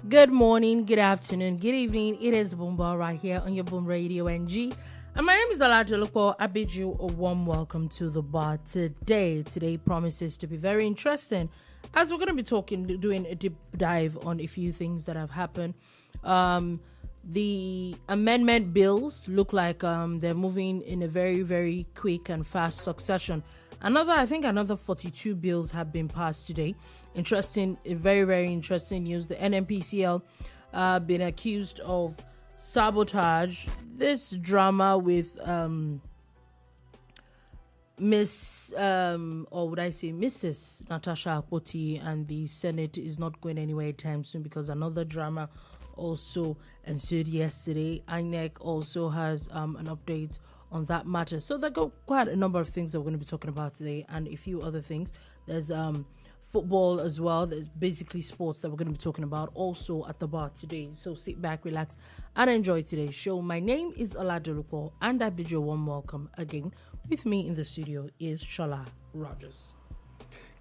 Good morning, good afternoon, good evening. It is Boomba right here on your Boom Radio NG. And my name is Dolupo. I bid you a warm welcome to the bar today. Today promises to be very interesting as we're going to be doing a deep dive on a few things that have happened. The amendment bills look like they're moving in a very, very quick and fast succession. Another 42 bills have been passed today. Very, very interesting news. The NNPCL been accused of sabotage. This drama with Mrs. Natasha and the Senate is not going anywhere anytime soon because another drama also ensued yesterday. INEC also has an update on that matter. So there go quite a number of things that we're going to be talking about today and a few other things. There's football as well. There's basically sports that we're going to be talking about also at the bar today. So sit back, relax, and enjoy today's show. My name is Dolupo, and I bid you a warm welcome again. With me in the studio is Sola Rogers.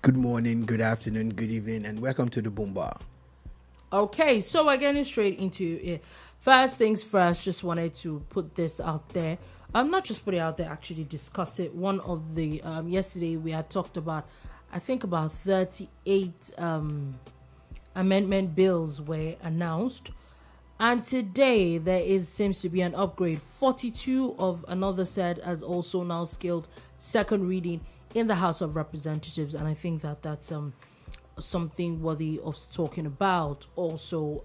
Good morning, good afternoon, good evening, and welcome to the Boom Bar. Okay, so we're getting straight into it. First things first, just wanted to put this out there. Not just put it out there, actually discuss it. One of the, yesterday we had talked about, I think about 38 amendment bills were announced. And today there seems to be an upgrade. 42 of another set has also now scaled second reading in the House of Representatives. And I think that that's something worthy of talking about also.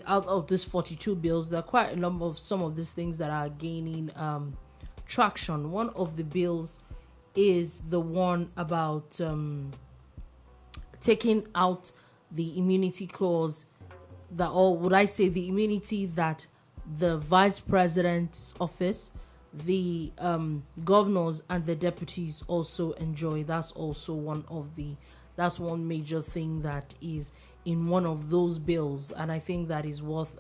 Out of this 42 bills, there are quite a number of some of these things that are gaining traction. One of the bills is the one about taking out the immunity clause the immunity that the vice president's office, the governors and the deputies also enjoy. That's one major thing that is in one of those bills, and I think that is worth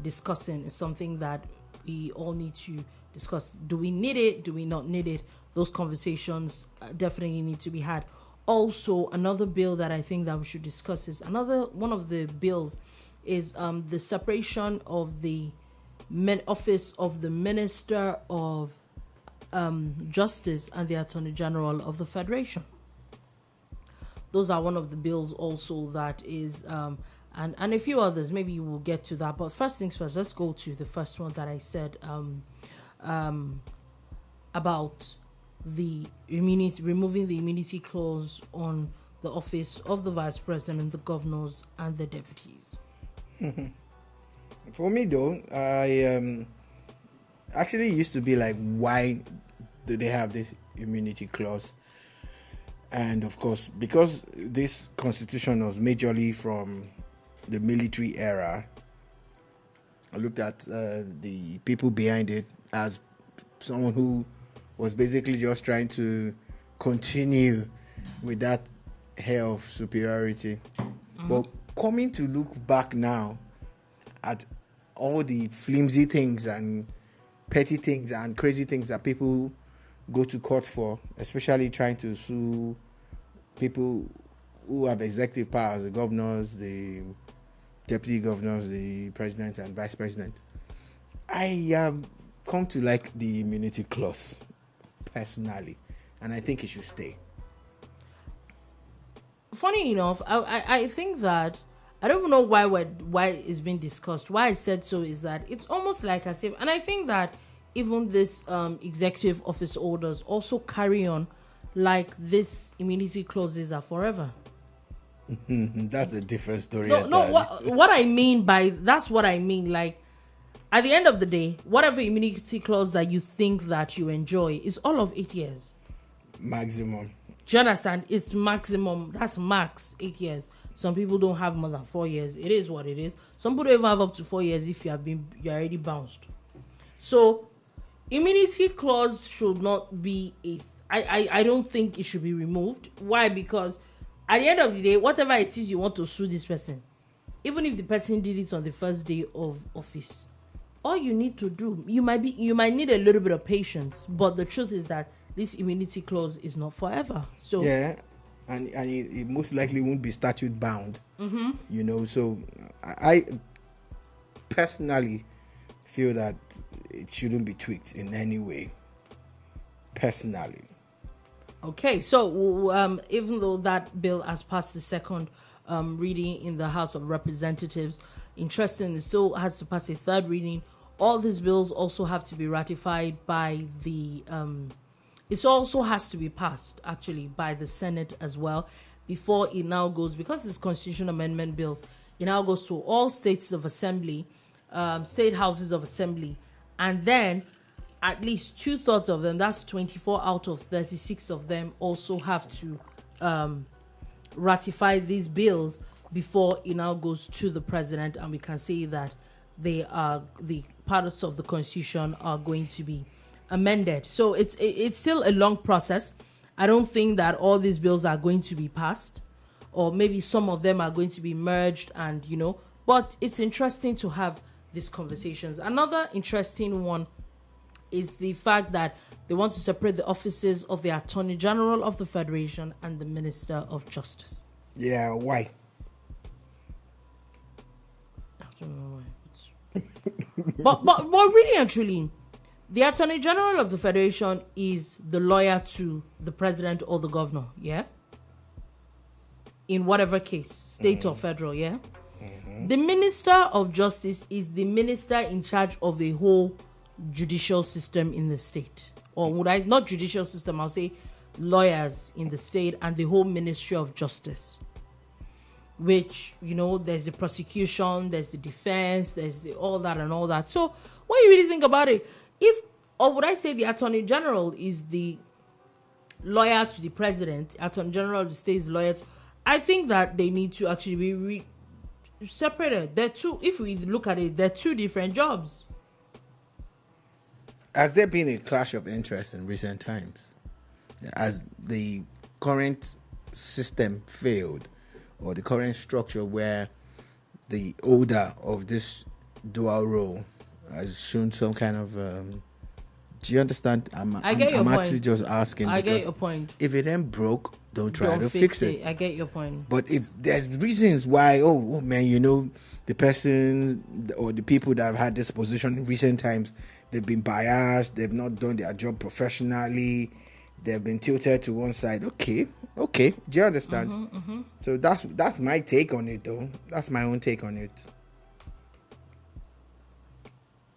discussing. It's something that we all need to discuss. Do we need it? Do we not need it? Those conversations definitely need to be had. Also, another bill that I think that we should discuss is one of the bills is the separation of the office of the Minister of Justice and the Attorney General of the Federation. Those are one of the bills also that is, and a few others. Maybe we'll get to that. But first things first, let's go to the first one that I said about the removing the immunity clause on the office of the Vice President, the governors, and the deputies. For me, though, I actually used to be like, why do they have this immunity clause? And of course, because this constitution was majorly from the military era, I looked at the people behind it as someone who was basically just trying to continue with that air of superiority. Mm-hmm. But coming to look back now at all the flimsy things and petty things and crazy things that people go to court for, especially trying to sue people who have executive powers, the governors, the deputy governors, the president and vice president. I have come to like the immunity clause personally, and I think it should stay. Funny enough, I think that I don't even know why it's been discussed. Why I said so is that it's almost like as if, and I think that even this executive office orders also carry on like this immunity clauses are forever. That's a different story. No, what I mean by that's what I mean. Like at the end of the day, whatever immunity clause that you think that you enjoy is all of 8 years. Maximum. Do you understand? It's maximum. That's max 8 years. Some people don't have more than 4 years. It is what it is. Some people even have up to 4 years if you're already bounced. So immunity clause should not be I don't think it should be removed. Why? Because at the end of the day, whatever it is you want to sue this person, even if the person did it on the first day of office, all you need to do, you might need a little bit of patience, but the truth is that this immunity clause is not forever. So yeah, and it most likely won't be statute bound. You know, so I personally feel that it shouldn't be tweaked in any way. Personally. Okay, so even though that bill has passed the second reading in the House of Representatives, interesting, it still has to pass a third reading. All these bills also have to be ratified by the it also has to be passed actually by the Senate as well before it now goes, because it's constitution amendment bills, it now goes to all states of assembly, state houses of assembly, and then at least 2/3 of them, that's 24 out of 36 of them, also have to ratify these bills before it now goes to the president, and we can say that they are the parts of the constitution are going to be amended. So it's still a long process. I don't think that all these bills are going to be passed, or maybe some of them are going to be merged, and but it's interesting to have these conversations. Another interesting one is the fact that they want to separate the offices of the Attorney General of the Federation and the Minister of Justice. Yeah, why? I don't know why. but really and truly, the Attorney General of the Federation is the lawyer to the president or the governor, yeah? In whatever case, state or federal, yeah? The Minister of Justice is the minister in charge of the whole judicial system in the state. Or would I, not judicial system, I'll say lawyers in the state and the whole Ministry of Justice. Which, there's the prosecution, there's the defense, there's all that and all that. So, when you really think about it, or would I say the Attorney General is the lawyer to the president, Attorney General of the state is the lawyer to, I think that they need to actually be separated. They're two, if we look at it, they're two different jobs. Has there been a clash of interest in recent times? As the current system failed, or the current structure where the order of this dual role has shown some kind of do you understand? I'm actually just asking. I get your point. If it ain't broke, don't try to fix it. I get your point. But if there's reasons why, oh man, the person or the people that have had this position in recent times, they've been biased, they've not done their job professionally, they've been tilted to one side. Okay. Do you understand? So that's my take on it, though. That's my own take on it.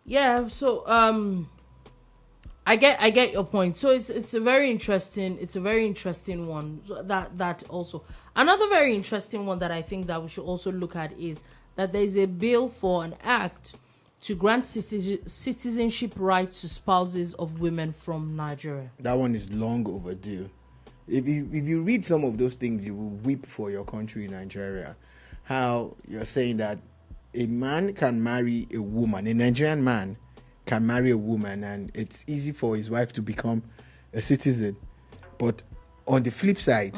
Yeah. So I get your point. So it's a very interesting one. That also, another very interesting one that I think that we should also look at is that there is a bill for an act to grant citizenship rights to spouses of women from Nigeria. That one is long overdue. If you read some of those things, you will weep for your country, Nigeria. How you're saying that a man can marry a woman, a Nigerian man can marry a woman, and it's easy for his wife to become a citizen. But on the flip side,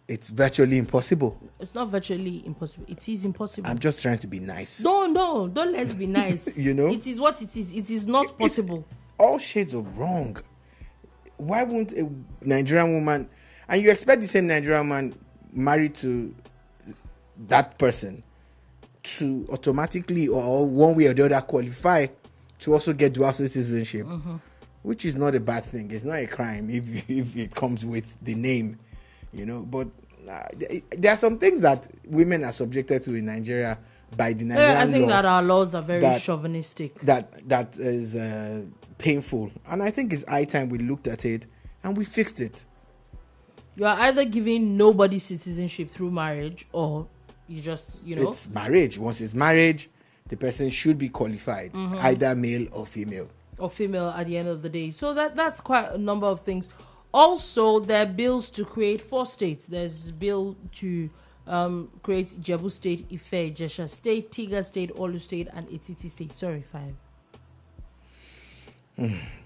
it's virtually impossible. It's not virtually impossible. It is impossible. I'm just trying to be nice. No, don't let's be nice. It is what it is. It is not possible. It's all shades of wrong. Why won't a Nigerian woman, and you expect the same Nigerian man married to that person to automatically or one way or the other qualify to also get dual citizenship, which is not a bad thing. It's not a crime if it comes with the name, But there are some things that women are subjected to in Nigeria by the Nigerian law. I think that our laws are very chauvinistic. That is painful, and I think it's high time we looked at it and we fixed it. You are either giving nobody citizenship through marriage, or you just It's marriage. Once it's marriage, the person should be qualified, either male or female. Or female at the end of the day. So that's quite a number of things. Also, there are bills to create 4 states. There's a bill to create Ijebu State, Ife, Jesha State, Tiga State, Olu State, and Etiti State. Sorry, 5.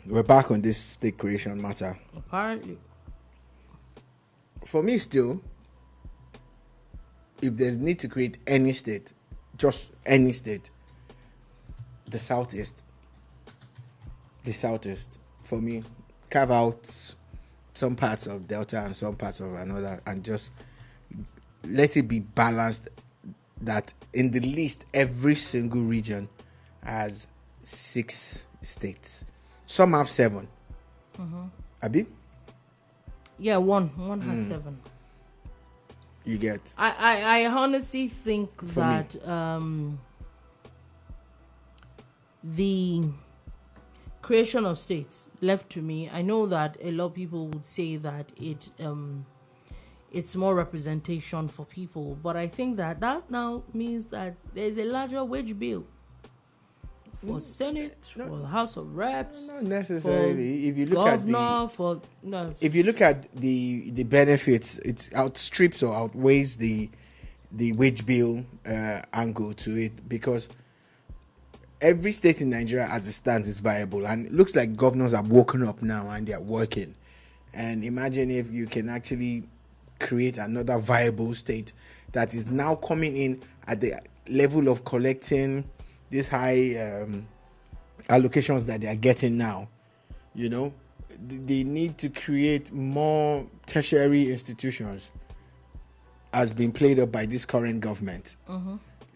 We're back on this state creation matter. Apparently. For me, still, if there's need to create any state, just any state, the southeast, for me, carve out some parts of Delta and some parts of another, and just let it be balanced. That in the list, every single region has 6 states. Some have 7. Abi? Yeah, one has 7. You get. I honestly think that the creation of states, left to me, I know that a lot of people would say that it's more representation for people, but I think that now means that there's a larger wage bill for Senate, for the House of Reps, not necessarily. If you look if you look at the benefits, it outstrips or outweighs the wage bill angle to it, because every state in Nigeria as it stands is viable, and it looks like governors have woken up now and they are working. And imagine if you can actually create another viable state that is now coming in at the level of collecting these high allocations that they are getting now. You know, they need to create more tertiary institutions, as been played up by this current government.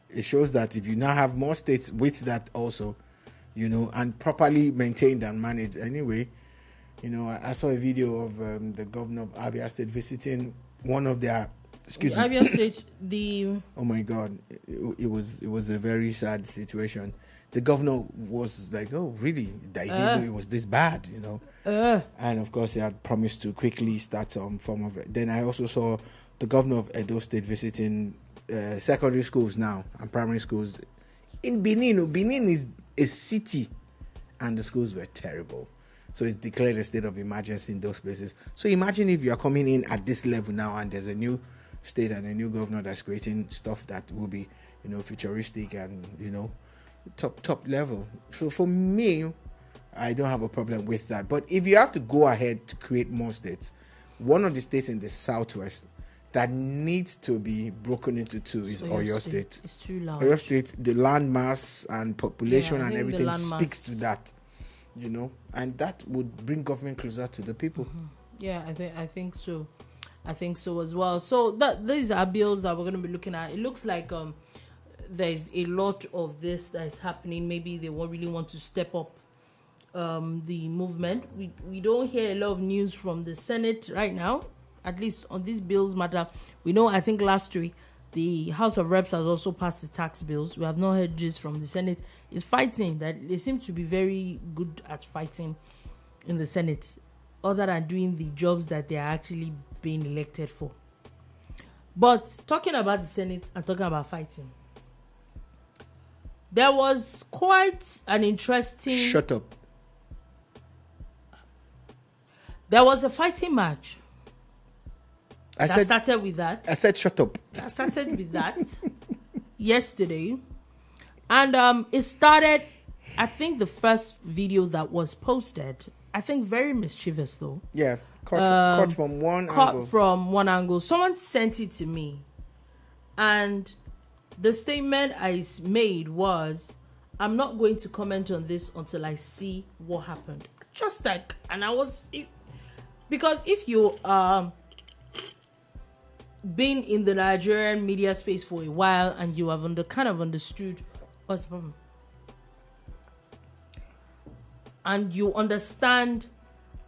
It shows that if you now have more states with that also, you know, and properly maintained and managed. Anyway, you know, I saw a video of the governor of Abia State visiting one of their Abia State. Oh my God, it was a very sad situation. The governor was like, "Oh, really? I didn't know it was this bad," you know. And of course, he had promised to quickly start some form of. Then I also saw the governor of Edo State visiting secondary schools now and primary schools in Benin. Benin is a city, and the schools were terrible. So it's declared a state of emergency in those places. So imagine if you are coming in at this level now, and there's a new state and a new governor that's creating stuff that will be, you know, futuristic and, you know, top level. So for me, I don't have a problem with that. But if you have to go ahead to create more states, one of the states in the southwest that needs to be broken into 2 is Oyo State. It's too large. Oyo State, the land mass and population and everything speaks to that, you know, and that would bring government closer to the people. Yeah, I think so. I think so as well. So these are bills that we're going to be looking at. It looks like there's a lot of this that is happening. Maybe they won't really want to step up the movement. We don't hear a lot of news from the Senate right now, at least on these bills matter. We know, I think last week, the House of Reps has also passed the tax bills. We have not heard this from the Senate. It's fighting. That they seem to be very good at fighting in the Senate, other than doing the jobs that they are actually being elected for. But talking about the Senate and talking about fighting, there was quite an interesting... Shut up. There was a fighting match. I started with that. I said shut up. I started with that yesterday. And it started, I think the first video that was posted, I think very mischievous though. Yeah, cut from one angle. Cut from one angle. Someone sent it to me. And the statement I made was, I'm not going to comment on this until I see what happened. Just like, and I was... Because if you been in the Nigerian media space for a while and you have kind of understood what's the problem, and you understand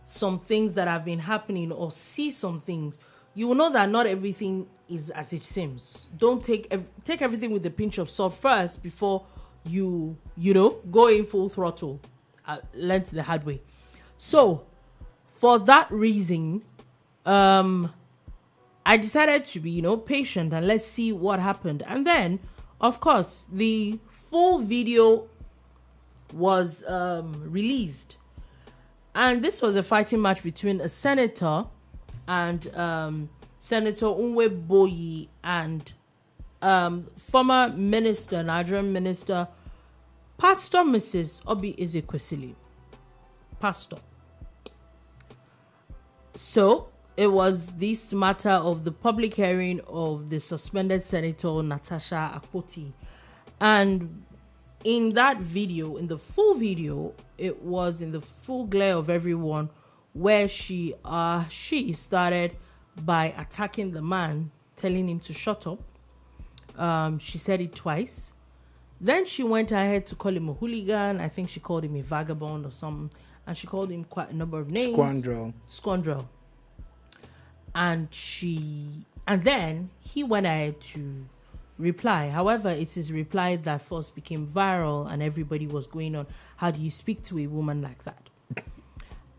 some things that have been happening or see some things, you will know that not everything is as it seems. Don't take everything with a pinch of salt first before you go in full throttle. I learned the hard way. So for that reason, I decided to be, patient and let's see what happened. And then, of course, the full video was released. And this was a fighting match between a senator and Senator Nwebonyi and former minister, Nigerian minister, Pastor Mrs. Obi Ezekwesili. Pastor. So it was this matter of the public hearing of the suspended Senator Natasha Akpoti. And in that video, in the full video, it was in the full glare of everyone where she started by attacking the man, telling him to shut up. She said it twice. Then she went ahead to call him a hooligan. I think she called him a vagabond or something. And she called him quite a number of names. Scoundrel. And then he went ahead to reply. However, it's his reply that first became viral and everybody was going on. How do you speak to a woman like that?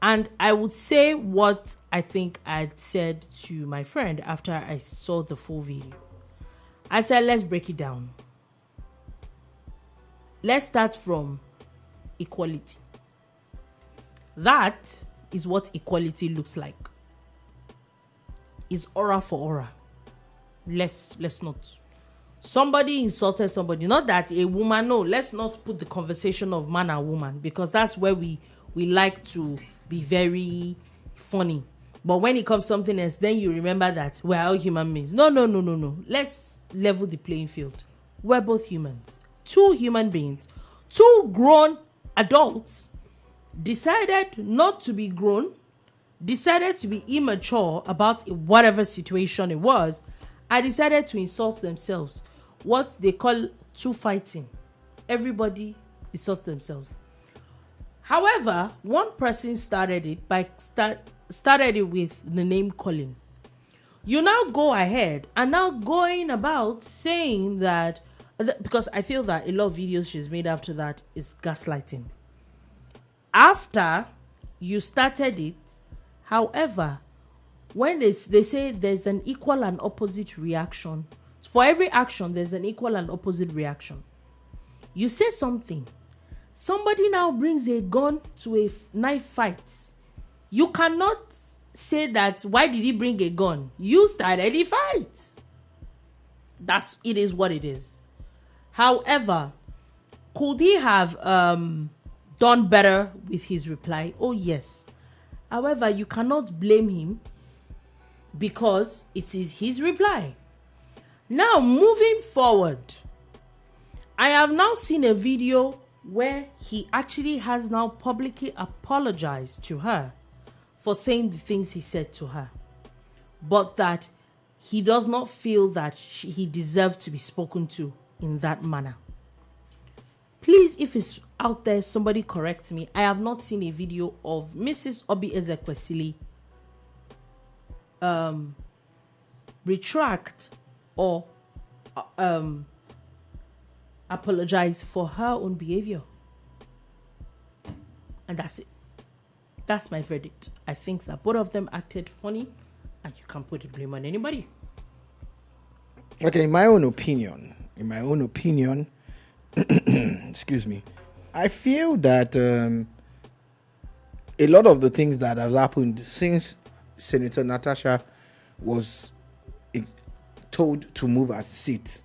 And I would say what I think I'd said to my friend after I saw the full video. I said, let's break it down. Let's start from equality. That is what equality looks like. It's aura for aura. Let's not. Somebody insulted somebody. Not that a woman, no. Let's not put the conversation of man and woman, because that's where we like to be very funny. But when it comes to something else, then you remember that we're all human beings. No. Let's level the playing field. We're both humans. 2 human beings, 2 grown adults decided not to be grown, decided to be immature about whatever situation it was, and decided to insult themselves. What they call 2 fighting. Everybody insults themselves. However, one person started it with the name calling. You now go ahead and now going about saying that, because I feel that a lot of videos she's made after that is gaslighting. After you started it, however, when they say there's an equal and opposite reaction, for every action there's an equal and opposite reaction. You say something, somebody now brings a gun to a knife fight. You cannot say that, why did he bring a gun? You started the fight. It is what it is. However, could he have done better with his reply? Oh, yes. However, you cannot blame him because it is his reply. Now, moving forward, I have now seen a video where he actually has now publicly apologized to her for saying the things he said to her, but that he does not feel that he deserved to be spoken to in that manner. Please, if it's out there, somebody correct me. I have not seen a video of Mrs. Obi Ezekwesili retract or apologize for her own behavior. And that's it. That's my verdict. I think that both of them acted funny and you can't put the blame on anybody. Okay, in my own opinion, excuse me, I feel that a lot of the things that have happened since Senator Natasha was told to move her seat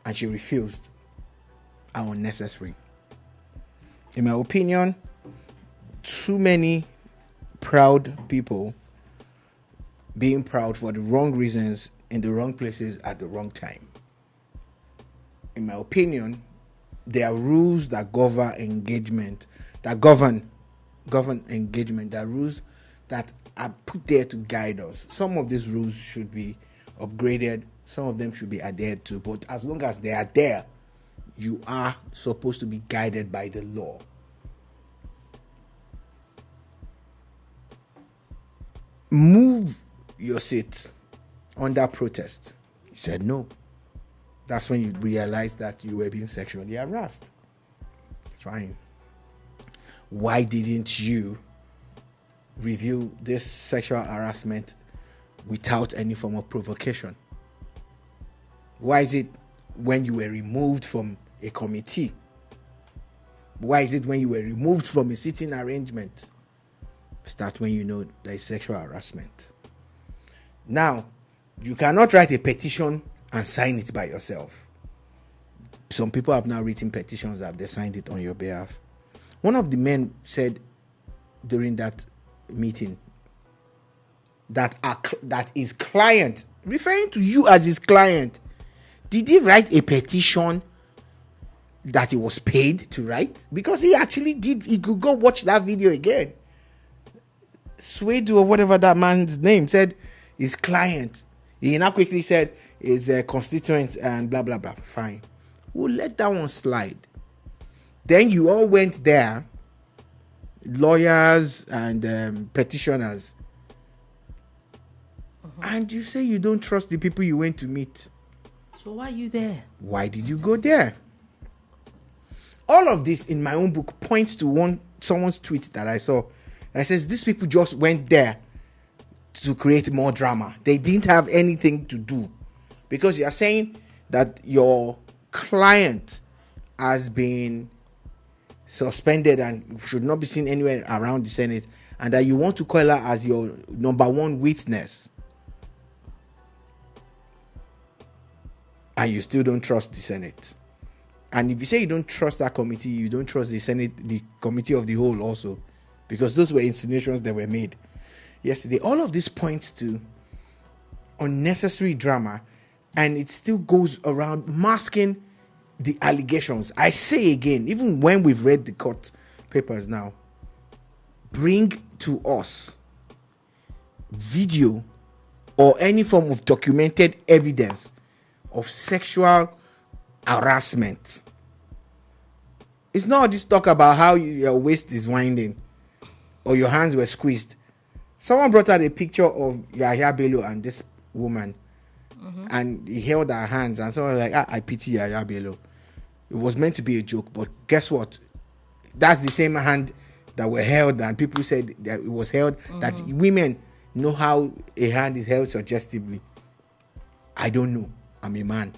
and she refused are unnecessary. In my opinion, too many proud people being proud for the wrong reasons in the wrong places at the wrong time. In my opinion, there are rules that govern engagement, there are rules that are put there to guide us. Some of these rules should be upgraded, some of them should be adhered to, but as long as they are there, you are supposed to be guided by the law. Move your seat under protest. You said no. That's when you realize that you were being sexually harassed. Fine. Why didn't you review this sexual harassment without any form of provocation? Why is it when you were removed from a committee? Why is it when you were removed from a sitting arrangement? Start when you know there is sexual harassment. Now, you cannot write a petition and sign it by yourself. Some people have now written petitions that they signed it on your behalf. One of the men said during that meeting that his client, referring to you as his client, did he write a petition that he was paid to write? Because he actually did. He could go watch that video again. Swedu or whatever that man's name said, his client. He now quickly said his constituents and blah blah blah. Fine, we'll let that one slide. Then you all went there, lawyers and petitioners, and you say you don't trust the people you went to meet. So why are you there? Why did you go there? All of this in my own book points to someone's tweet that I saw that says these people just went there to create more drama. They didn't have anything to do, because you are saying that your client has been suspended and should not be seen anywhere around the Senate, and that you want to call her as your number one witness, and you still don't trust the Senate. And if you say you don't trust that committee, you don't trust the Senate, the committee of the whole also, because those were insinuations that were made yesterday. All of this points to unnecessary drama, and it still goes around masking the allegations. I say again, even when we've read the court papers now, bring to us video or any form of documented evidence of sexual harassment. It's not this talk about how your waist is winding or your hands were squeezed. Someone brought out a picture of Yahya Bello and this woman, and he held her hands, and someone was like, I pity Yahya Bello. It was meant to be a joke, but guess what? That's the same hand that were held, and people said that it was held, that women know how a hand is held suggestively. I don't know. I'm a man.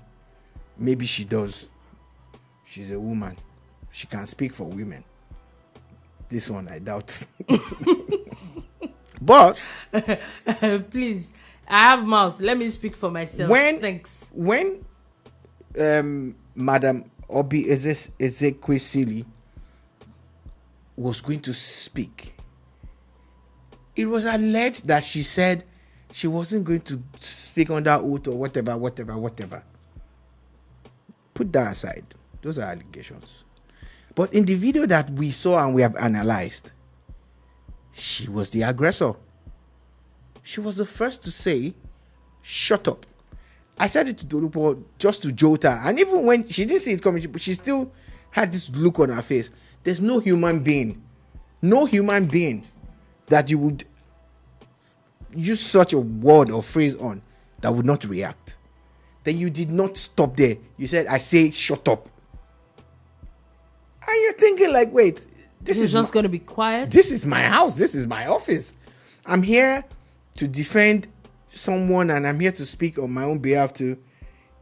Maybe she does. She's a woman. She can speak for women. This one, I doubt. But please, I have mouth. Let me speak for myself. Thanks. When Madam Obi Ezekwesili was going to speak, it was alleged that she said she wasn't going to speak under oath or whatever. Put that aside. Those are allegations. But in the video that we saw and we have analyzed, she was the aggressor. She was the first to say, shut up. I said it to Dolupo just to jolt her. And even when she didn't see it coming, she still had this look on her face. There's no human being that you would use such a word or phrase on that would not react. Then you did not stop there. You said, I say shut up. And you're thinking like, wait, this is just going to be quiet. This is my house. This is my office. I'm here to defend someone, and I'm here to speak on my own behalf too.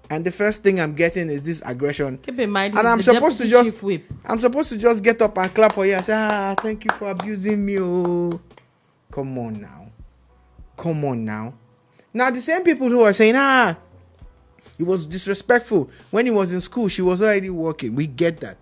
And the first thing I'm getting is this aggression. Keep in mind, and I'm supposed to just get up and clap for you and say, thank you for abusing me. Oh. Come on now. Now the same people who are saying, he was disrespectful when he was in school, she was already working. We get that.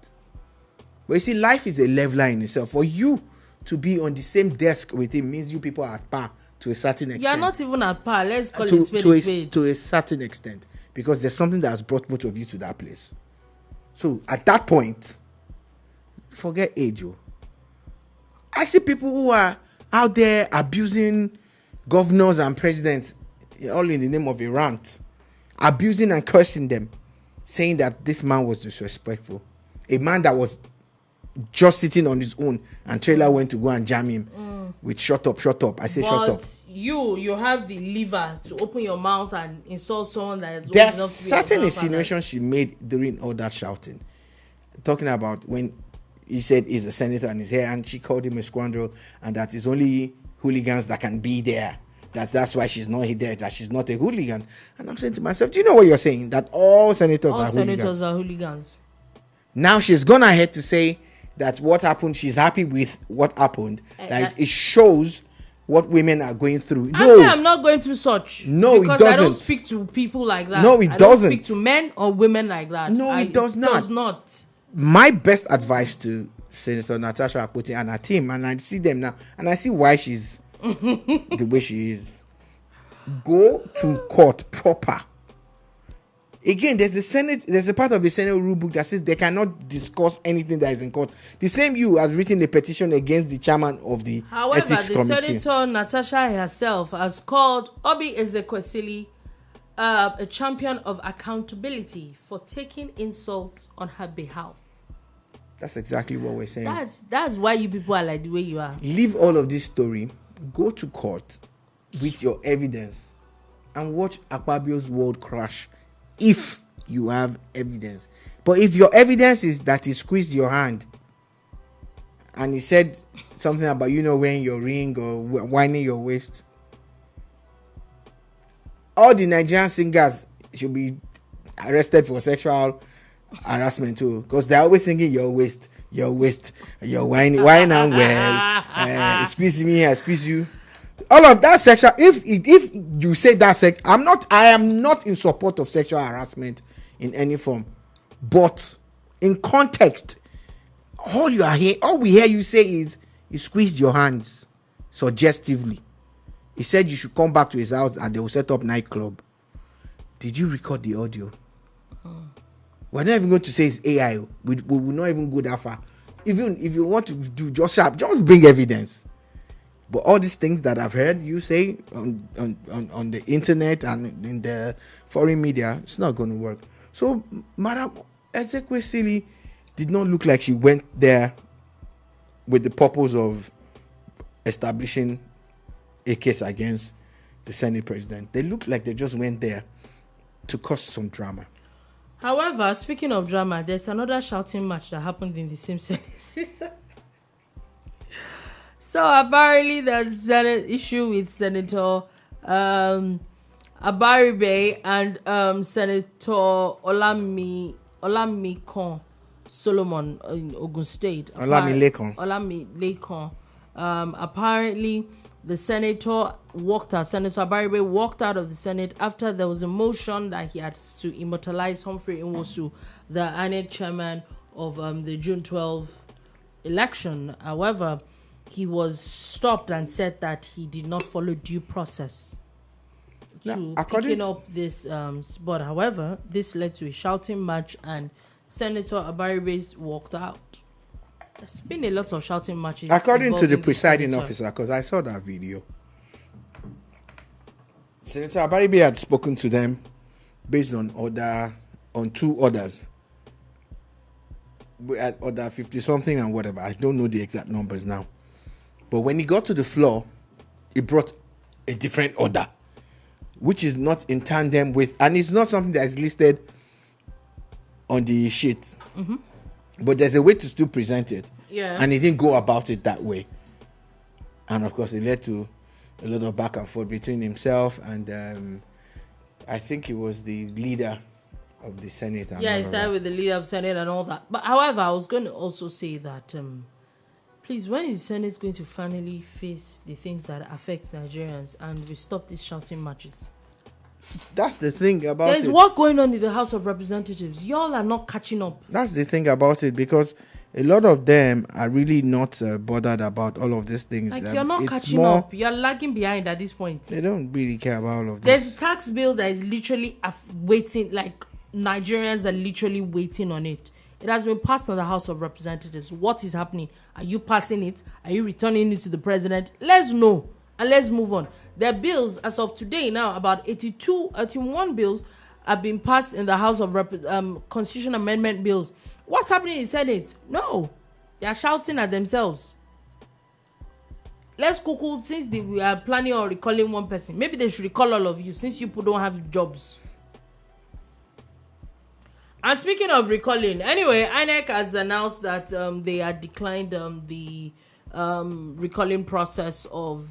But you see, life is a leveler in itself. For you to be on the same desk with him means you people are at par to a certain extent. You're not even at par. Let's call it spade. To a certain extent. Because there's something that has brought both of you to that place. So at that point, forget age. I see people who are out there abusing governors and presidents, all in the name of a rant, abusing and cursing them, saying that this man was disrespectful. A man that was just sitting on his own, and trailer went to go and jam him with shut up. I say shut up. You have the liver to open your mouth and insult someone that there's certain insinuations she made during all that shouting, talking about when he said he's a senator and he's here, and she called him a scoundrel, and that it's only hooligans that can be there. That's why she's not there, that she's not a hooligan. And I'm saying to myself, do you know what you're saying? That all senators are hooligans. Now she's gone ahead to say that what happened, she's happy with what happened. That it shows what women are going through. No, I'm not going through such. No, because it doesn't. I don't speak to people like that. No, it doesn't. I don't speak to men or women like that. No, it does not. It does not. My best advice to Senator Natasha Akpoti and her team, and I see them now, and I see why she's the way she is. Go to court proper. Again, there's a part of the Senate rule book that says they cannot discuss anything that is in court. The same you has written a petition against the chairman of the ethics committee. However, the Senator Natasha herself has called Obi Ezekwesili a champion of accountability for taking insults on her behalf. That's exactly what we're saying. That's why you people are like the way you are. Leave all of this story, go to court with your evidence, and watch Akpabio's world crash if you have evidence. But if your evidence is that he squeezed your hand and he said something about wearing your ring or whining your waist, all the Nigerian singers should be arrested for sexual harassment too, because they're always singing your waist, your wine and well, squeeze me, I squeeze you. All of that sexual. If you say that I am not in support of sexual harassment in any form, but in context, all we hear you say is you squeezed your hands suggestively. He said you should come back to his house and they will set up nightclub. Did you record the audio? We're not even going to say it's AI. We will not even go that far. Even if you want to do just bring evidence. But all these things that I've heard you say on the internet and in the foreign media, it's not going to work. So, Madam Ezekwesili did not look like she went there with the purpose of establishing a case against the Senate president. They look like they just went there to cause some drama. However, speaking of drama, there's another shouting match that happened in the same Senate. So apparently there's an issue with Senator Abaribe and Senator Olamikon Solomon in Ogun State. Olamilekon. Apparently the Senator Abaribe walked out of the Senate after there was a motion that he had to immortalize Humphrey Nwosu, the INEC chairman of the June 12 election. However, he was stopped and said that he did not follow due process to picking up this spot. However, this led to a shouting match and Senator Abaribe walked out. There's been a lot of shouting matches. According to the presiding officer, because I saw that video, Senator Abaribe had spoken to them based on two orders. We had order 50 something and whatever. I don't know the exact numbers now. But when he got to the floor, he brought a different order, which is not in tandem with, and it's not something that is listed on the sheet. Mm-hmm. But there's a way to still present it. Yeah. And he didn't go about it that way. And of course, it led to a lot of back and forth between himself and I think it was the leader of the Senate. Yeah, he started with the leader of the Senate and all that. But however, I was going to also say that, please, when is the Senate going to finally face the things that affect Nigerians and we stop these shouting matches? That's the thing about it. There's work going on in the House of Representatives. Y'all are not catching up. That's the thing about it, because a lot of them are really not bothered about all of these things. Like, you're not catching up. You're lagging behind at this point. They don't really care about all of this. There's a tax bill that is literally waiting, like Nigerians are literally waiting on it. It has been passed in the House of Representatives. What is happening? Are you passing it? Are you returning it to the president? Let's know and let's move on. There are bills as of today now, about 81 bills have been passed in the House of Constitution Amendment bills. What's happening in the Senate? No, they are shouting at themselves. Let's cuckoo, since we are planning on recalling one person, maybe they should recall all of you since you people don't have jobs. And speaking of recalling, anyway, INEC has announced that they had declined the recalling process of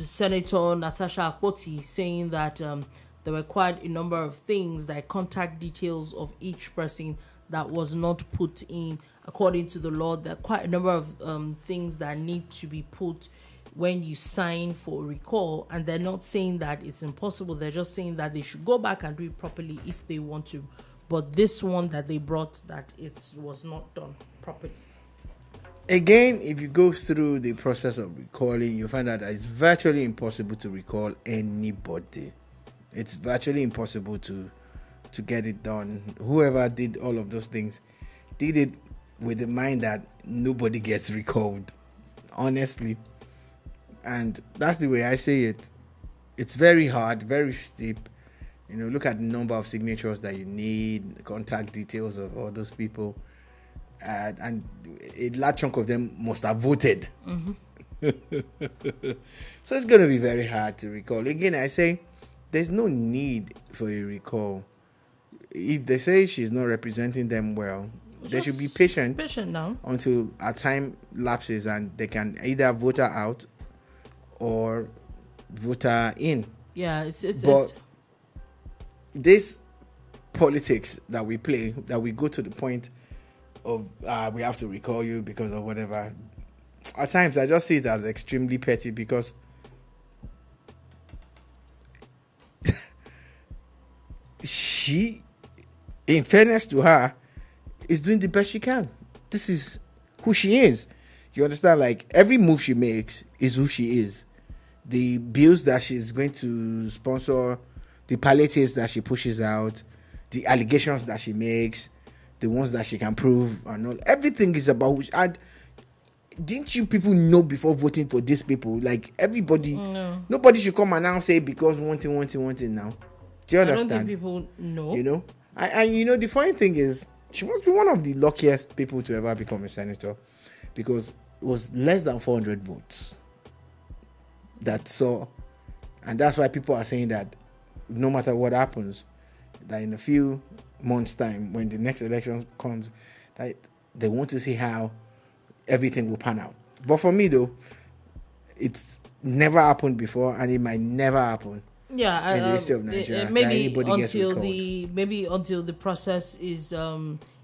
Senator Natasha Akpoti, saying that there were quite a number of things, like contact details of each person that was not put in according to the law. There are quite a number of things that need to be put when you sign for a recall, and they're not saying that it's impossible. They're just saying that they should go back and do it properly if they want to. But this one that they brought, that it was not done properly. Again, if you go through the process of recalling, you find out that it's virtually impossible to recall anybody. It's virtually impossible to get it done. Whoever did all of those things did it with the mind that nobody gets recalled, honestly. And that's the way I see it. It's very hard, very steep. Look at the number of signatures that you need, contact details of all those people, and a large chunk of them must have voted. So it's going to be very hard to recall. Again, I say there's no need for a recall. If they say she's not representing them well, they should be patient now until our time lapses and they can either vote her out or vote her in. Yeah, it's this politics that we play, that we go to the point of we have to recall you because of whatever. At times, I just see it as extremely petty because she, in fairness to her, is doing the best she can. This is who she is. You understand? Like, every move she makes is who she is. The bills that she's going to sponsor, the palliatives that she pushes out, the allegations that she makes, the ones that she can prove, and all. Everything is about who she, and didn't you people know before voting for these people? Like, everybody, nobody should come and now say because one thing now. Do you understand? I don't think people know. And the funny thing is, she must be one of the luckiest people to ever become a senator, because it was less than 400 votes that saw, and that's why people are saying that no matter what happens, that in a few months' time, when the next election comes, that they want to see how everything will pan out. But for me, though, it's never happened before, and it might never happen. Yeah, in the history of Nigeria, maybe until the process is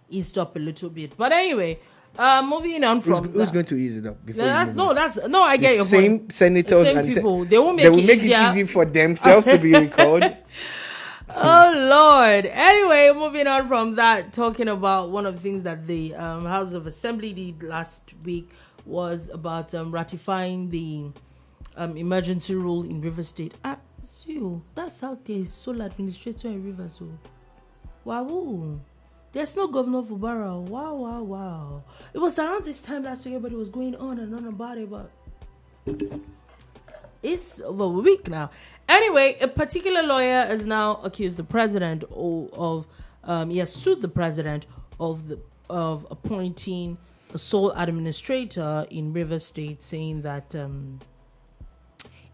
eased up a little bit. But anyway, moving on from who's going to ease it up? I get your point. Same senators same and people. They won't make it easy for themselves to be recalled. Oh Lord. Anyway, moving on from that, talking about one of the things that the House of Assembly did last week was about ratifying the emergency rule in River State. That's how there's sole administrator in Rivers. Wow. There's no governor for Barrow. Wow. It was around this time last year everybody was going on and on about it, but it's over a week now. Anyway, a particular lawyer has now accused the president he has sued the president of appointing a sole administrator in River State, saying that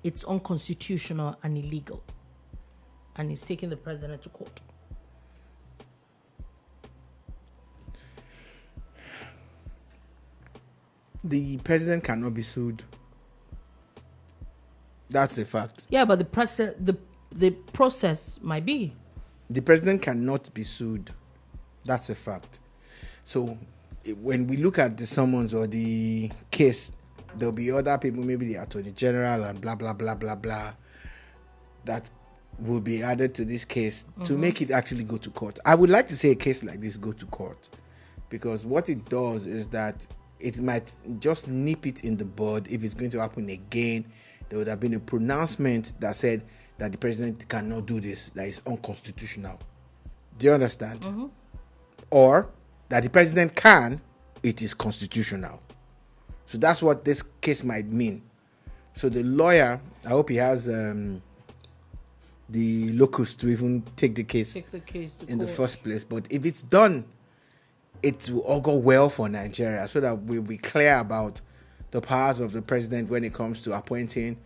it's unconstitutional and illegal, and he's taking the president to court. The president cannot be sued. That's a fact. Yeah, but the process might be. The president cannot be sued. That's a fact. So when we look at the summons or the case, there'll be other people, maybe the attorney general and blah blah blah blah blah, that will be added to this case to make it actually go to court. I would like to see a case like this go to court, because what it does is that it might just nip it in the bud. If it's going to happen again, there would have been a pronouncement that said that the president cannot do this, that is unconstitutional. Do you understand? Or that the president can, it is constitutional. So that's what this case might mean. So the lawyer, I hope he has the locus to even take the case in the first place. But if it's done, it will all go well for Nigeria, so that we'll be clear about the powers of the president when it comes to appointing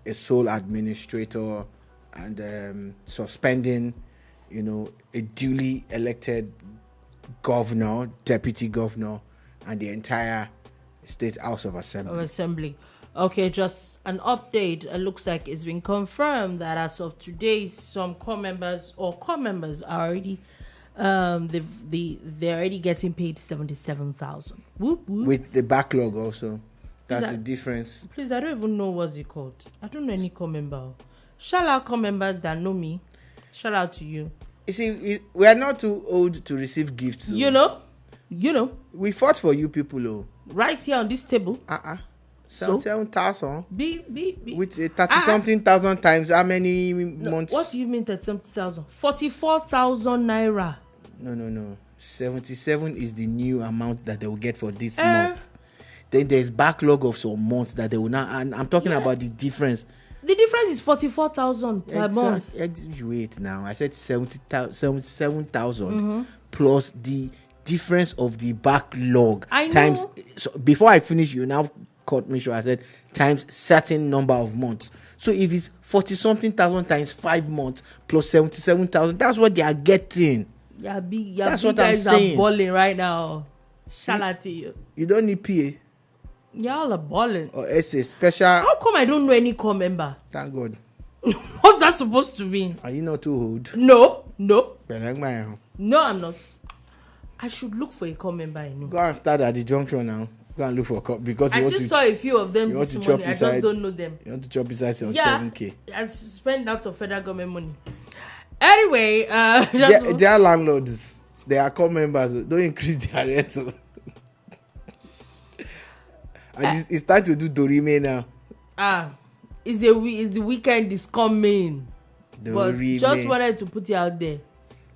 a sole administrator and suspending, a duly elected governor, deputy governor, and the entire State House of Assembly. Okay, just an update. It looks like it's been confirmed that as of today, some core members are already they're already getting paid 77,000. With the backlog also. That's the difference. Please, I don't even know what's it called. I don't know any core member. Shout out core members that know me. Shout out to you. You see, we are not too old to receive gifts. So. You know. We fought for you people, right here on this table. 77,000. Be. With 30-something thousand times how many months? What do you mean 30,000? 44,000 naira. No. 77 is the new amount that they will get for this month. Then there's backlog of some months that they will not. And I'm talking about the difference. The difference is 44,000 per month. Wait now. I said 77,000 plus the difference of the backlog. I know. Times. So before I finish, you now cut me short. I said times certain number of months. So if it's 40-something thousand times 5 months plus 77,000, that's what they are getting. That's what I'm saying. Guys are balling right now. Shout out to you. You don't need PA. Y'all are balling. Or SA special. How come I don't know any core member? Thank God. What's that supposed to mean? Are you not too old? No. No, I'm not. I should look for a core member. I know. Go and start at the junction now. Go and look for a cup because I still saw a few of them this morning. I just don't know them. You want to chop besides on 7K? I spend out of federal government money. Anyway, they are landlords. They are core members. Don't increase their rental. It's time to do Dorime now. It's the weekend is coming. But just wanted to put it out there.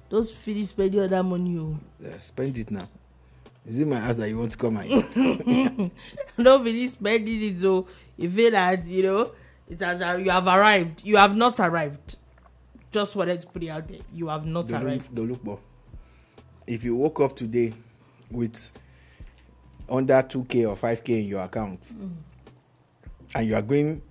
Don't finish spending all that money. Spend it now. Is it my house that you want to come and eat? Don't finish spending it, so you feel that you have arrived. You have not arrived. Just wanted to put it out there. You have not arrived. Dolupo. If you woke up today with under 2K or 5K in your account, and you are going,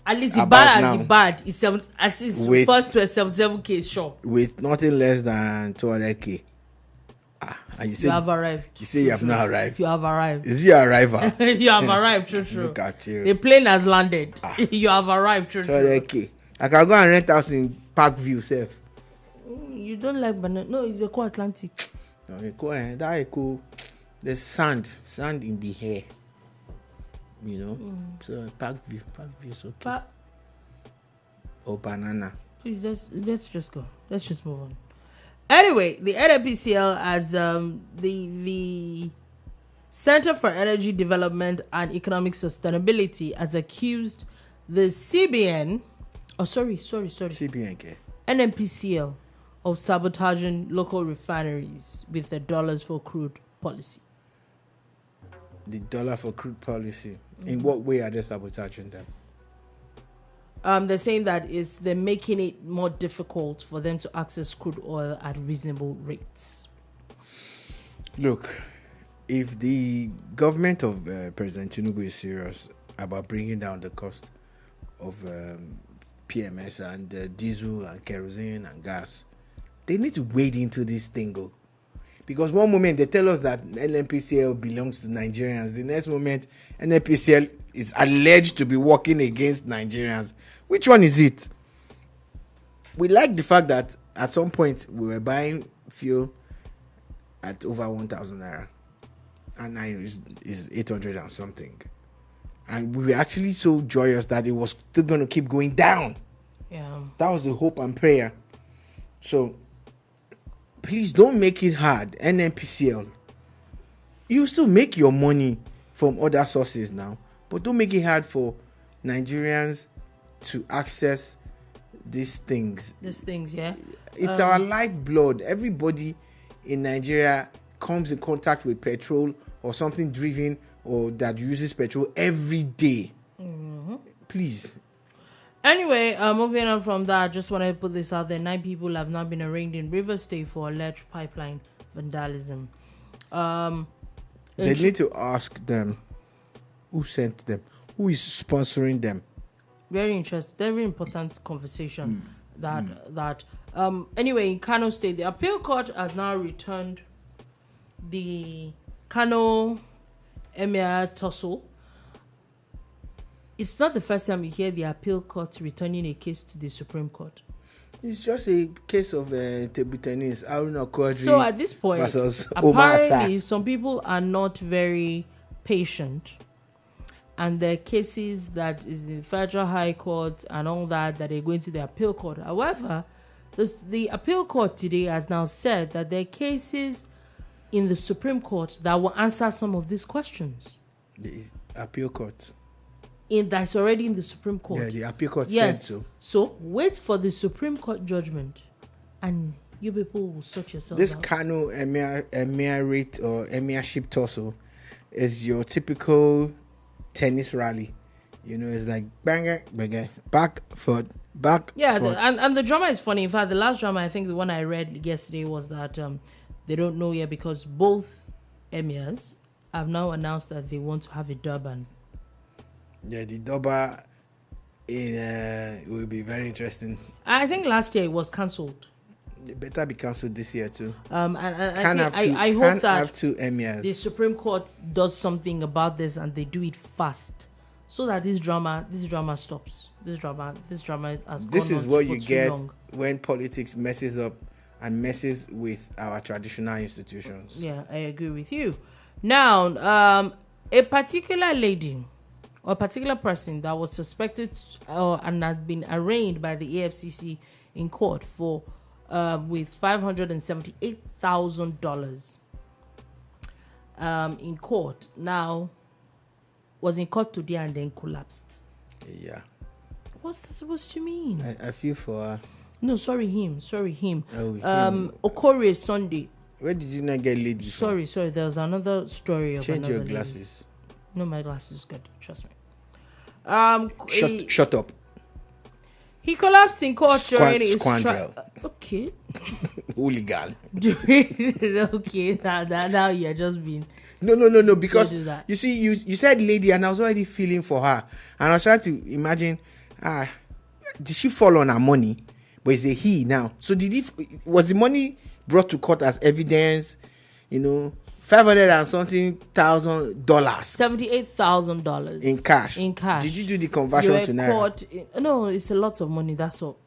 at least the bad is first to a 77K shop with nothing less than 200K. And you say you have arrived. You say you have not arrived. You have arrived. Is your arrival? You have arrived. True. Look at you. The plane has landed. You have arrived. True. 200K. I can go and rent house in Parkview, safe. You don't like banana? No, it's Eco Atlantic. No, that Eco. There's sand in the hair. You know, so Parkview is okay. Or banana. Please, let's just go. Let's just move on. Anyway, the NNPCL as the Center for Energy Development and Economic Sustainability has accused the CBN. Oh, sorry. CBN, okay. NNPCL of sabotaging local refineries with the dollars-for-crude policy. The dollar-for-crude policy. In what way are they sabotaging them? They're saying that they're making it more difficult for them to access crude oil at reasonable rates. Look, if the government of President Tinubu is serious about bringing down the cost of PMS and diesel and kerosene and gas, they need to wade into this thing. Because one moment they tell us that NNPCL belongs to Nigerians. The next moment, NNPCL is alleged to be working against Nigerians. Which one is it? We like the fact that at some point we were buying fuel at over 1,000 naira. And now is 800 and something. And we were actually so joyous that it was still going to keep going down. Yeah. That was the hope and prayer. So, please don't make it hard, NNPCL. You still make your money from other sources now, but don't make it hard for Nigerians to access these things. Yeah. It's our lifeblood. Everybody in Nigeria comes in contact with petrol or something driven or that uses petrol every day. Mm-hmm. Please. Anyway, moving on from that, I just want to put this out there. 9 people have now been arraigned in River State for alleged pipeline vandalism. They need to ask them who sent them, who is sponsoring them. Very interesting, very important conversation. Anyway, in Kano State, the appeal court has now returned the Kano Emir tussle. It's not the first time you hear the appeal court returning a case to the Supreme Court. It's just a case of table tennis. So at this point, apparently some people are not very patient, and there are cases that is in the Federal High Court and all that they're going to the appeal court. However, the appeal court today has now said that there are cases in the Supreme Court that will answer some of these questions. Appeal court. That's already in the Supreme Court. Yeah, the appeal court said so. So wait for the Supreme Court judgment, and you people will sort yourself This out. Kano emirate or emirship torso is your typical tennis rally. You know, it's like banger, banger, back, forward, back. Yeah, forward. and the drama is funny. In fact, the last drama, I think the one I read yesterday was that they don't know yet because both emirs have now announced that they want to have a Durban. Yeah, the Durban will be very interesting. I think last year it was cancelled. It better be cancelled this year too. And I hope that have two emirs. the Supreme Court does something about this and they do it fast, so that this drama stops. This drama has gone on. This is what you get long. when politics messes up and messes with our traditional institutions. Yeah, I agree with you. Now, a particular lady or a particular person that was suspected and had been arraigned by the AFCC in court for with $578,000 in court. Now, was in court today and then collapsed. Yeah. What's that supposed to mean? I feel for her. No, sorry him. Oh, him. Okore Sunday. Where did you not get laid before? Sorry. There was another story of Change another your lady. glasses. No, my glasses is good. Trust me. Shut up. He collapsed in court during his Squandrel. Okay. Hooligan. Okay. Now you're just being. No. Because that. you see, you said lady, and I was already feeling for her, and I was trying to imagine. Did she fall on her money? But it's a he now. So was the money brought to court as evidence? You know, $500 and something $1,000. $78,000 in cash. Did you do the conversion to naira? No, it's a lot of money. That's all.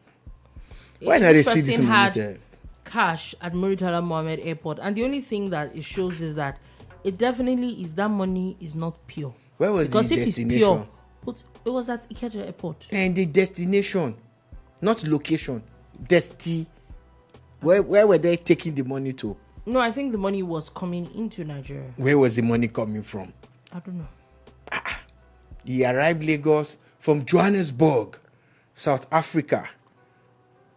Why not they see this money? Had cash at Muritala Mohammed Airport, and the only thing that it shows is that it definitely is that money is not pure. Where was the destination? It was at Ikeja Airport. And the destination, not location. Where were they taking the money to? No, I think the money was coming into Nigeria. Where was the money coming from? I don't know. He arrived Lagos from Johannesburg, South Africa.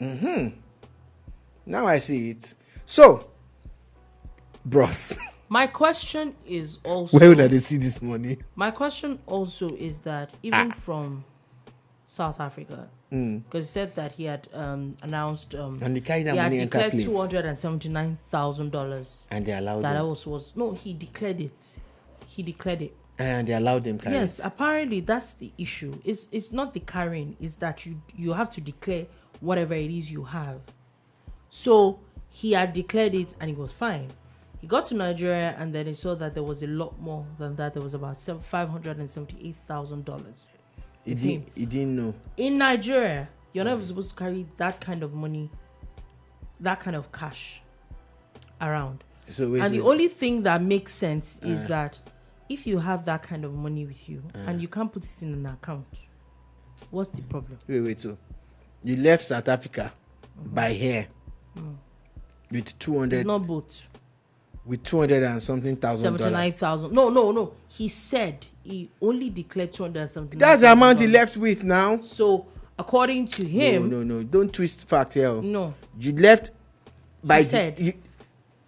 Now I see it. So, bros. My question is also... Where would they see this money? My question also is that even from South Africa, because he said that he had announced... and they carried that he had money declared and $279,000. And they allowed that them? was... No, he declared it. And they allowed them carry Yes, it? apparently that's the issue. It's not the carrying. It's that you have to declare whatever it is you have. So he had declared it and it was fine. He got to Nigeria and then he saw that there was a lot more than that. There was about $578,000. He didn't know. In Nigeria, you're never supposed to carry that kind of money, that kind of cash around. So the only thing that makes sense is that if you have that kind of money with you and you can't put it in an account, what's the problem? Wait. So you left South Africa by hair with 200. It's not both. With 200 and something $1,000. 79,000. No. He said he only declared 279. That's the amount he left with now. So according to him, no, don't twist facts here. No, you left by. He said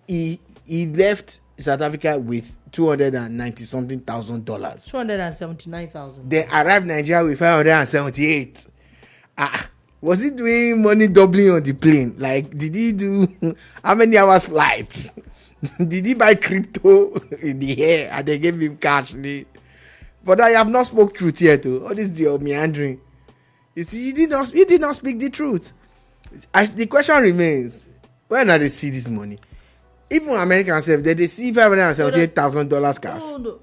he left South Africa with $290 something $1,000. $279,000. They arrived Nigeria with 578. Was he doing money doubling on the plane? Like, did he do how many hours flight? Did he buy crypto in the air and they gave him cash? But I have not spoke truth yet. All this your meandering. You see, he did not speak the truth. The question remains: where do they see this money? Even Americans say they see $578,000 cash. No.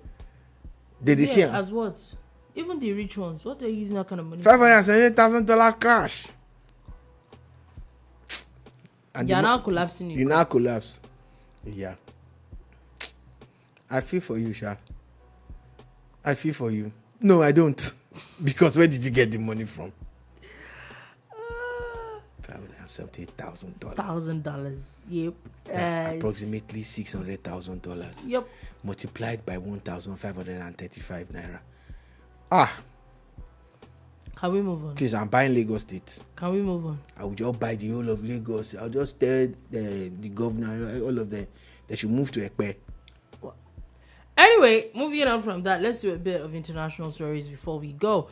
Did they see him? As what? Even the rich ones, what are using that kind of money? $578,000 cash. And you're now collapsing. You now collapse. Yeah. I feel for you, Sha. I feel for you. No, I don't. Because where did you get the money from? $578,000. $1,000. Yep. That's approximately $600,000. Yep. Multiplied by 1,535 naira. Ah. Can we move on? Please, I'm buying Lagos State. Can we move on? I will just buy the whole of Lagos. I'll just tell the governor, all of them, they should move to Ekpe. Anyway, moving on from that, let's do a bit of international stories before we go.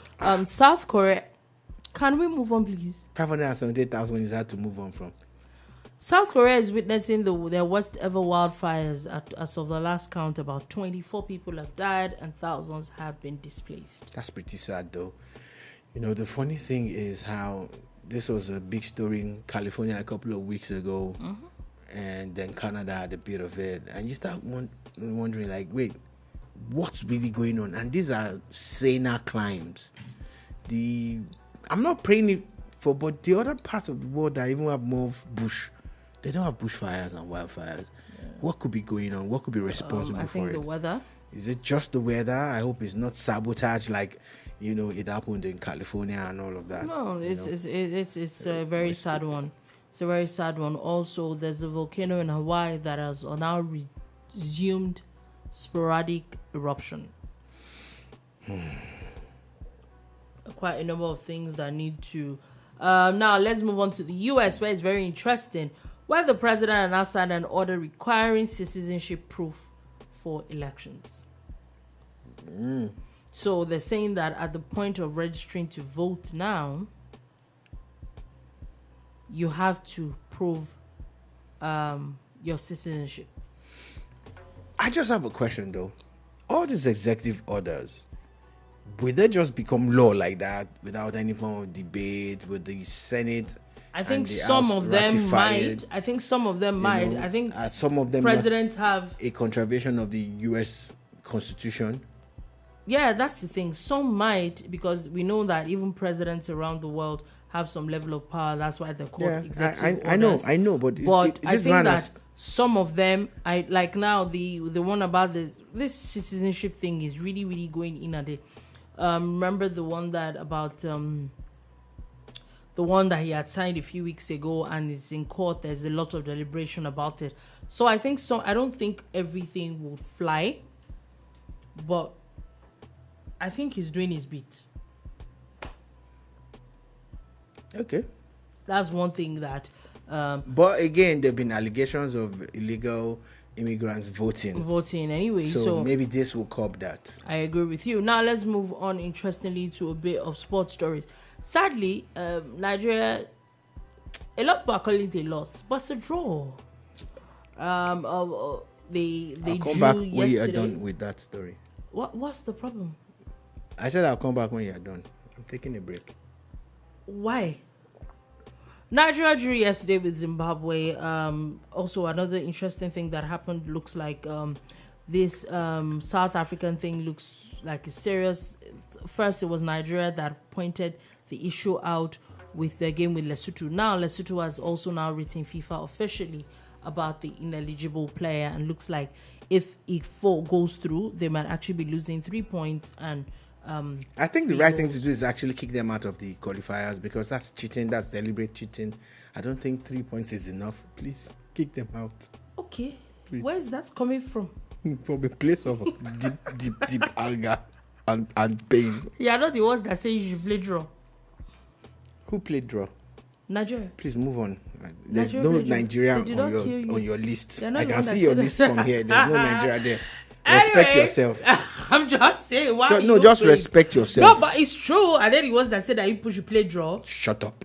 South Korea. Can we move on, please? 578,000 is hard to move on from. South Korea is witnessing their worst ever wildfires. As of the last count, about 24 people have died and thousands have been displaced. That's pretty sad, though. You know, the funny thing is how this was a big story in California a couple of weeks ago, and then Canada had a bit of it. And you start wondering, like, wait, what's really going on? And these are saner climes. I'm not praying it for, but the other parts of the world that even have more bush, they don't have bushfires and wildfires. Yeah. What could be going on? What could be responsible for it? I think the weather. Is it just the weather? I hope it's not sabotage like, you know, it happened in California and all of that. No, it's a very sad one. It's a very sad one. Also, there's a volcano in Hawaii that has now resumed sporadic eruption. Quite a number of things that need to... now, let's move on to the U.S., where it's very interesting, where the president has now signed an order requiring citizenship proof for elections. So they're saying that at the point of registering to vote now, you have to prove your citizenship. I just have a question, though. All these executive orders, will they just become law like that without any form of debate with the Senate? I think some of them might. I think some of them might. I think some of them presidents have a contravention of the U.S. Constitution. Yeah, that's the thing. Some might, because we know that even presidents around the world have some level of power. That's why they're called executive orders. I know, but I think that some of them, I like now the one about this citizenship thing is really, really going in at it. Remember the one that about the one that he had signed a few weeks ago and is in court. There's a lot of deliberation about it. So I think I don't think everything will fly, but I think he's doing his bit. Okay. That's one thing that... but again, there have been allegations of illegal immigrants voting anyway. So maybe this will curb that. I agree with you. Now let's move on, interestingly, to a bit of sports stories. Sadly, Nigeria, a lot of people are calling it a loss, but it's a draw. They I'll come drew back yesterday. when you are done with that story. What's the problem? I said I'll come back when you are done. I'm taking a break. Why? Nigeria drew yesterday with Zimbabwe. Also, another interesting thing that happened looks like this South African thing looks like it's serious. First, it was Nigeria that pointed the issue out with their game with Lesotho. Now, Lesotho has also now written FIFA officially about the ineligible player, and looks like if it goes through, they might actually be losing 3 points. And I think the right thing to do is actually kick them out of the qualifiers, because that's cheating. That's deliberate cheating. I don't think 3 points is enough. Please kick them out. Okay. Please. Where is that coming from? From a place of deep anger and pain. Yeah, not the ones that say you should play draw. Who played draw? Nigeria. Please move on. There's no Nigeria on your list. I can see your list from here. There's no Nigeria there. Respect yourself. I'm just saying. Why just respect yourself. No, but it's true. And then it was that said that people should play draw. Shut up.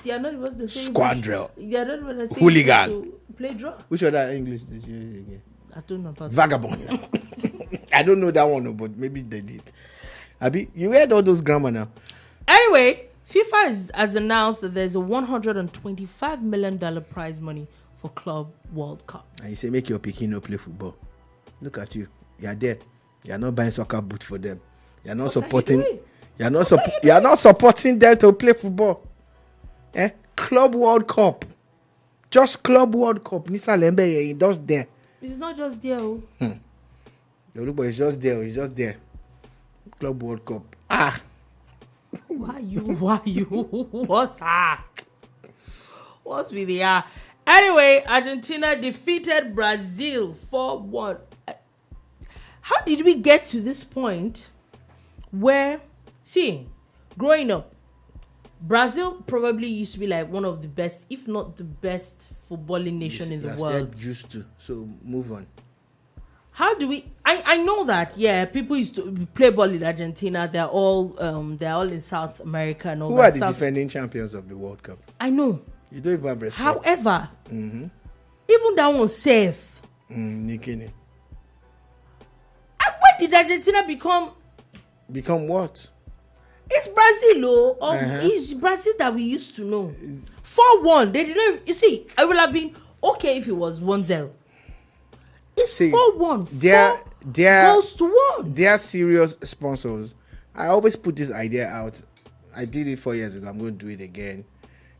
They are not the ones that say squandrel. They are not the ones that say hooligan. Play draw. Which other English did you use again? I don't know about vagabond. I don't know that one, but maybe they did. Abi, you heard all those grammar now. Anyway, FIFA has announced that there's a $125 million prize money for Club World Cup. And you say, make your pikin no play football. Look at you. You are there. You are not buying soccer boot for them. You are not supporting. You are not supporting them to play football. Club World Cup. Just Club World Cup. Nisa Lembe, just there. It's not just there. Dolupo is just there. He's just there. Club World Cup. Why you? What's What we they are. Anyway, Argentina defeated Brazil 4-1. How did we get to this point where, see, growing up, Brazil probably used to be like one of the best, if not the best, footballing nation in the world. Said used to. So move on. How do we? I know that. Yeah, people used to play ball in Argentina. They're all in South America and all Who that. are the defending champions of the World Cup? I know. You don't even have respect. However, even that one safe. Nikini. When did Argentina become? Become what? It's Brazil, it's Brazil that we used to know. 4-1. They didn't. You see, I would have been okay if it was 1-0. It's 4-1. They're goes to 1. They are serious sponsors. I always put this idea out. I did it 4 years ago. I'm going to do it again.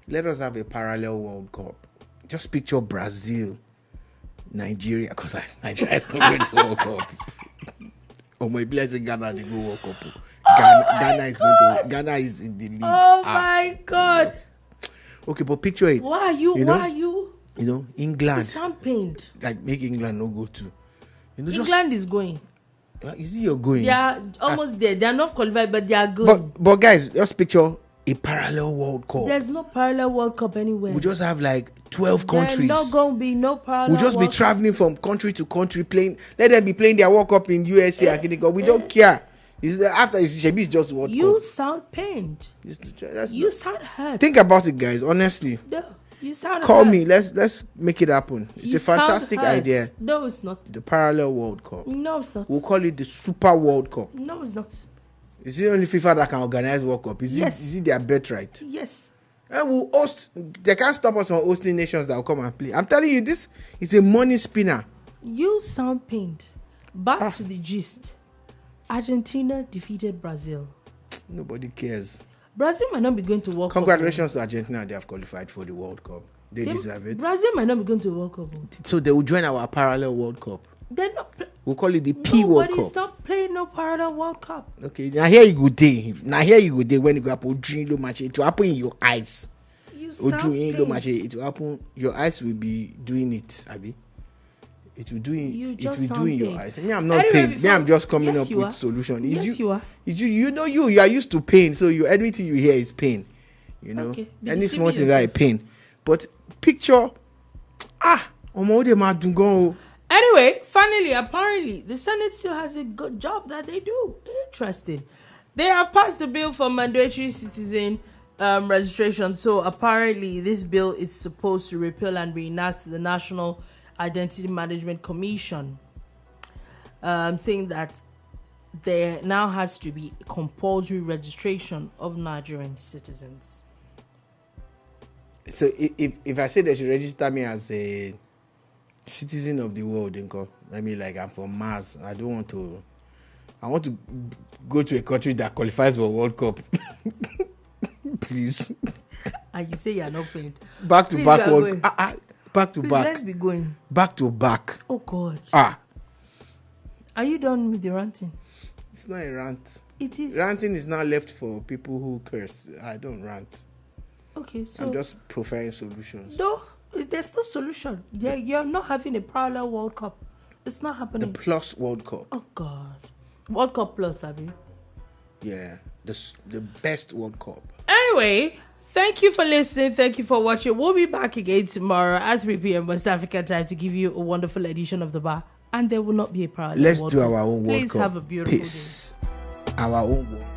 Let us have a parallel World Cup. Just picture Brazil, Nigeria, because Nigeria is not going to World Cup. Or my blessing Ghana, they go World Cup. Ghana is in the lead. Oh my God. Okay, but picture it. Why are you? You know, England. You sound pained. Like, make England no go to. England is going. Is it you're going? They are almost there. They are not qualified, but they are going. But guys, just picture a parallel World Cup. There's no parallel World Cup anywhere. We just have like 12 countries. There's not going to be no parallel. We'll just be traveling from country to country playing. Let them be playing their World Cup in USA. We don't care. After it's just World Cup. You sound pained. You sound hurt. Think about it, guys. Honestly. No, you sound Call hurt. me. Let's make it happen. It's a fantastic idea. No, it's not. The parallel World Cup. No, it's not. We'll call it the Super World Cup. No, it's not. Is it only FIFA that can organize World Cup? Is it their birthright? Yes. And we'll host. They can't stop us from hosting nations that will come and play. I'm telling you, this is a money spinner. You sound pained. Back to the gist. Argentina defeated Brazil. Nobody cares. Brazil might not be going to World Cup. Congratulations to Argentina. They have qualified for the World Cup. They deserve it. Brazil might not be going to World Cup. So they will join our parallel World Cup. They're not. We'll call it the P World Cup. Nobody's not playing no parallel World Cup. Okay, now here you go day. When you go up, it will happen in your eyes. You sound pained. It will happen. Your eyes will be doing it, Abi. It will do in your eyes. Me, I'm not pain. Me, I'm just coming up with solution. You are. You are used to pain, so anything you hear is pain. You know, okay. Any small thing that is pain. But picture, Anyway, finally, apparently, the Senate still has a good job that they do. Interesting. They have passed the bill for mandatory citizen registration. So apparently, this bill is supposed to repeal and reenact the National Identity Management Commission, saying that there now has to be compulsory registration of Nigerian citizens. So if I say they should register me as a citizen of the world, I mean, like, I'm from Mars. I want to go to a country that qualifies for World Cup. Please. And you say you're not playing. Back to back World Cup. Back to Please, back. let's be going. Back to back. Oh God. Are you done with the ranting? It's not a rant. It is. Ranting is not left for people who curse. I don't rant. Okay, so I'm just providing solutions. No, there's no solution. You're not having a parallel World Cup. It's not happening. The Plus World Cup. Oh God. World Cup Plus, have you? Yeah, the best World Cup. Anyway, thank you for listening. Thank you for watching. We'll be back again tomorrow at 3 p.m. West African time to give you a wonderful edition of The Bar. And there will not be a parallel Let's World do Cup. our own World Please Cup. have a beautiful Peace. Day. Our own World Cup.